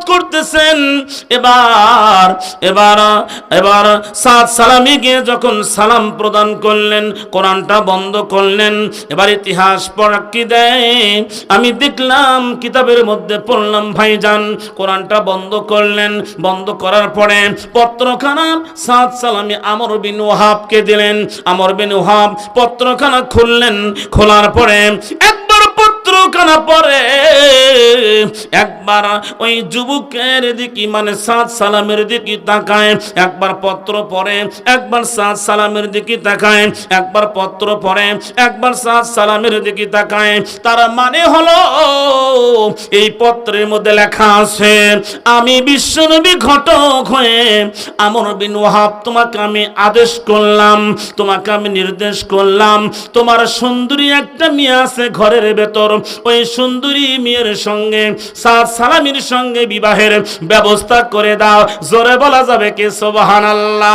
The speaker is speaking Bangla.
করতেছেন। এবার এবার এবার সাদ সালামি গিয়ে যখন সালাম প্রদান করলেন, কোরআনটা বন্ধ করলেন। এবার ইতিহাস পড়া কি দেয়, আমি দেখলাম কিতাবের মধ্যে পড়লাম ভাইজান, কোরআনটা বন্ধ করলেন। বন্ধ করার পরে পত্রখানা সাদ সালামি আমর বিন ওয়াহাবকে দিলেন। আমর বিন ওয়াহাব পত্রখানা খুললেন। খোলার পরে একবার পত্রখানা পড়ে, একবার ওই যুবকের দিকে মানে সাদ সালামের দিকে তাকায়, একবার পত্র পড়ে, একবার সাদ সালামের দিকে তাকায়, একবার পত্র পড়ে, একবার সাদ সালামের দিকে তাকায়। তার মানে হলো এই পত্রের মধ্যে লেখা আছে, আমি বিশ্বনবী ঘটক হয়ে আমর বিন ওয়াহাব তোমাকে আমি আদেশ করলাম, তোমাকে আমি নির্দেশ করলাম, তোমার সুন্দরী একটা মেয়ে আছে ঘরের ভেতর, ওই সুন্দরী মেয়ের সঙ্গে সাদ সালামির সঙ্গে বিবাহের ব্যবস্থা করে দাও। জোরে বলা যাবে কি সুবহানাল্লাহ।